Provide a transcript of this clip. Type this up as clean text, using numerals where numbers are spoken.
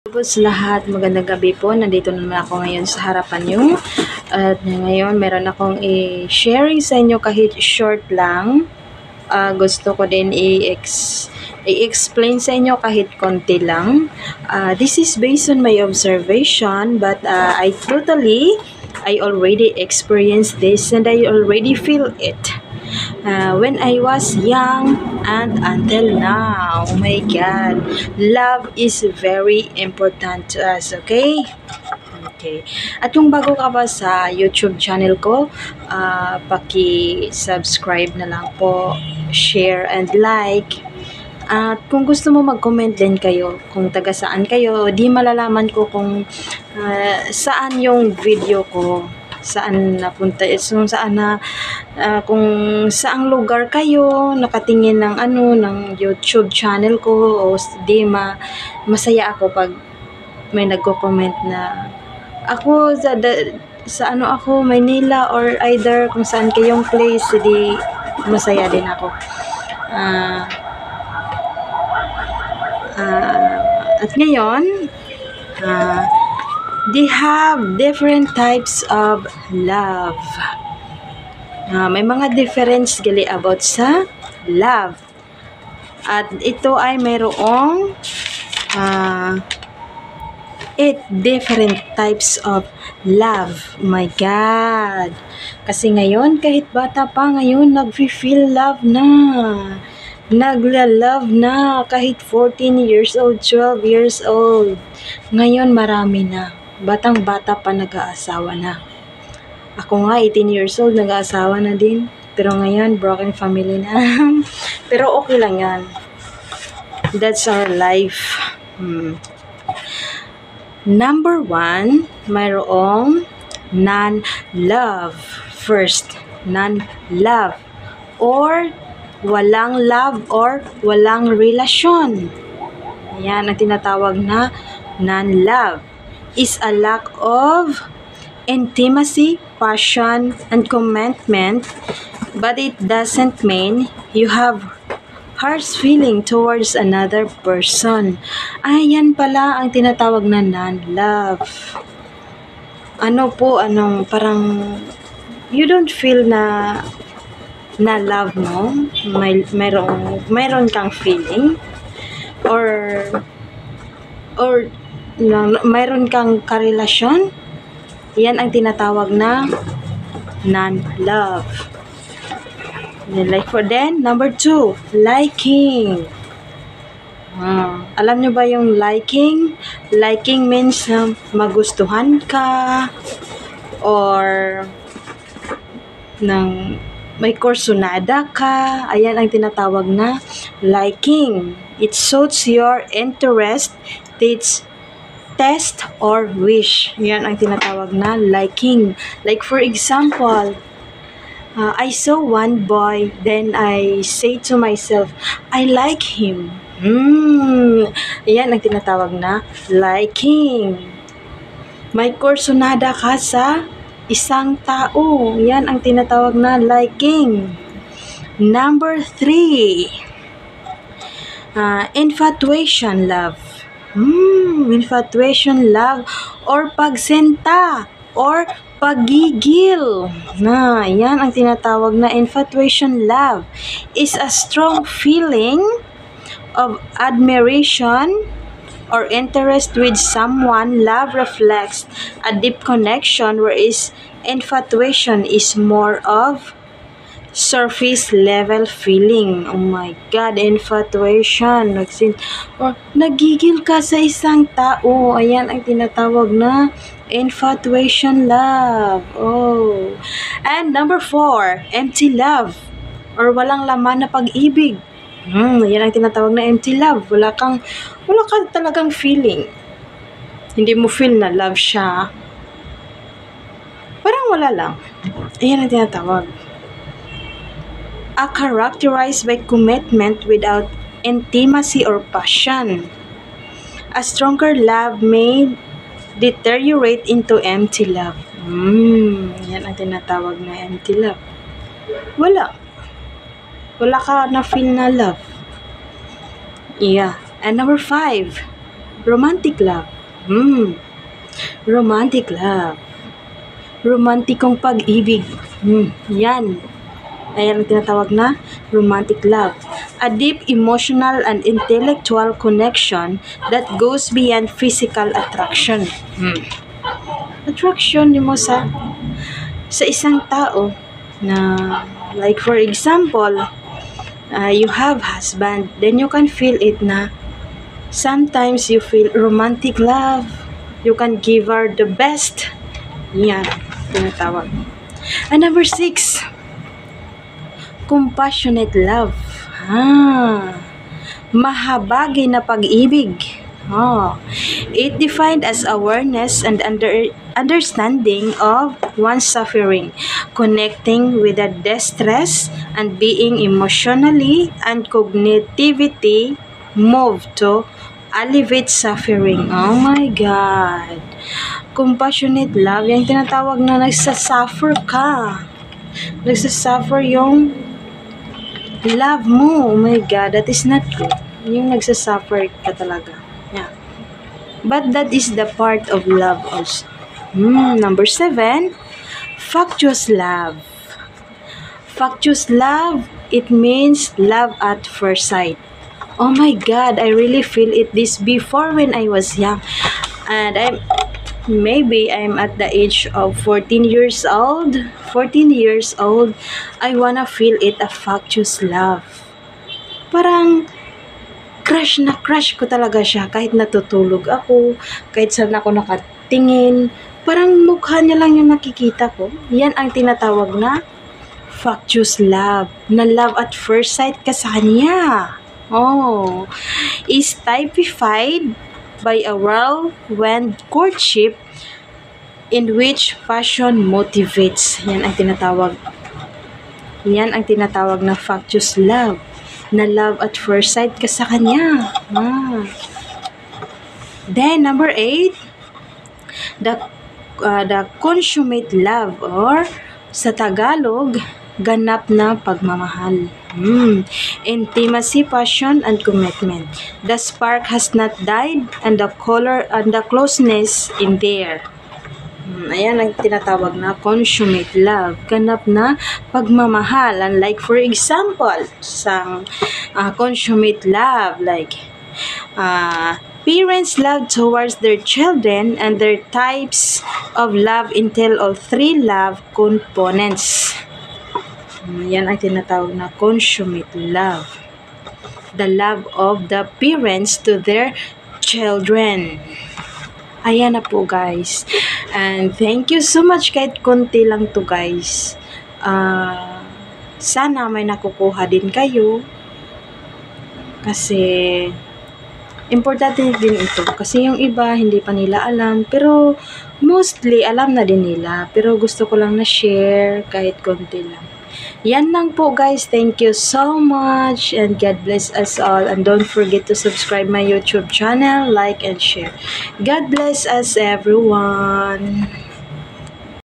Po sa lahat, magandang gabi po. Nandito naman ako ngayon sa harapan nyo. At ngayon, meron akong i-sharing sa inyo kahit short lang. Gusto ko din i-explain sa inyo kahit konti lang. This is based on my observation, but I already experienced this and I already feel it. When I was young and until now. Oh my God. Love is very important to us, okay? Okay. At kung bago ka pa sa YouTube channel ko, paki-subscribe na lang po, share and like. At kung gusto mo mag-comment din kayo, kung taga saan kayo, di malalaman ko kung saan yung video ko, saan napunta, kung saang lugar kayo nakatingin ng ng YouTube channel ko, o di masaya ako pag may nagko-comment na ako sa ako Maynila or either kung saan kayong place, di masaya din ako. At ngayon, they have different types of love. May mga difference gali about sa love. At ito ay mayroong 8 different types of love. Oh my God. Kasi ngayon, kahit bata pa ngayon, nag-feel love na. Nagla-love na. Kahit 14 years old, 12 years old. Ngayon, marami na. Batang-bata pa nag-aasawa na. Ako nga, 18 years old, nag-aasawa na din. Pero ngayon, broken family na. Pero okay lang yan. That's our life. Number 1, mayroong non-love. First, non-love. Or walang love or walang relasyon. Yan ang tinatawag na non-love. Is a lack of intimacy, passion, and commitment, but it doesn't mean you have harsh feeling towards another person. Ayan pala ang tinatawag na non-love. Parang you don't feel na love mo, mayroon kang feeling or mayroon kang karelasyon. Yan ang tinatawag na non-love. Number 2, liking. Alam nyo ba yung liking? Liking means magustuhan ka or may kursunada ka. Ayan ang tinatawag na liking. It suits your interest, taste or wish. Yan ang tinatawag na liking. Like for example, I saw one boy, then I say to myself, I like him. Yan ang tinatawag na liking. May kursunada ka sa isang tao. Yan ang tinatawag na liking. Number 3, infatuation love. Infatuation love or pagsenta or pagigil. Yan ang tinatawag na infatuation love. Is a strong feeling of admiration or interest with someone. Love reflects a deep connection, whereas infatuation is more of surface level feeling. Oh my God, infatuation. Nagigil ka sa isang tao. Ayan ang tinatawag na infatuation love. And number 4, empty love or walang laman na pag-ibig. Yan ang tinatawag na empty love. Wala ka talagang feeling. Hindi mo feel na love siya. Parang wala lang. Ayan ang tinatawag. Characterized by commitment without intimacy or passion. A stronger love may deteriorate into empty love. Yan ang tinatawag na empty love. Wala ka na feel na love. Yeah. And number 5, romantic love. Romantic love. Romantikong pag-ibig. Yan. Ayan ang tinatawag na romantic love. A deep emotional and intellectual connection that goes beyond physical attraction. Attraction mo sa isang tao na, like for example, you have husband, then you can feel it na sometimes you feel romantic love. You can give her the best. Yan, tinatawag. And number 6, compassionate love. Mahabagin na pag-ibig. It defined as awareness and understanding of one's suffering, connecting with the distress, and being emotionally and cognitively moved to alleviate suffering. Oh my God! Compassionate love, yung tinatawag na nagsasuffer ka. Nagsasuffer yung love mo. Oh my God, that is not good. Yung nagsasuffer ka talaga. Yeah. But that is the part of love also. Number 7, factious love. Factious love, it means love at first sight. Oh my God, I really feel it this before when I was young. And I'm at the age of 14 years old. 14 years old, I wanna feel it a factious love. Parang crush na crush ko talaga siya kahit natutulog ako, kahit saan ako nakatingin, parang mukha niya lang yung nakikita ko. Yan ang tinatawag na factious love, na love at first sight ka sa kanya. Is typified by a whirlwind courtship in which passion motivates. Yan ang tinatawag na factious love, na love at first sight ka sa kanya. Then number 8, the consummate love, or sa Tagalog, ganap na pagmamahal. Intimacy, passion, and commitment. The spark has not died, and the color and the closeness in there. Ayan ang tinatawag na consummate love, ganap na pagmamahal. And like for example, sa consummate love, like parents' love towards their children, and their types of love entail all 3 love components. Yan ang tinatawag na consummate love, the love of the parents to their children. Ayan na po guys. And thank you so much, kahit konti lang to guys. Sana may nakukuha din kayo. Kasi importante din ito. Kasi yung iba hindi pa nila alam. Pero mostly alam na din nila. Pero gusto ko lang na share kahit konti lang. Yan lang po guys. Thank you so much and God bless us all. And don't forget to subscribe my YouTube channel, like and share. God bless us everyone.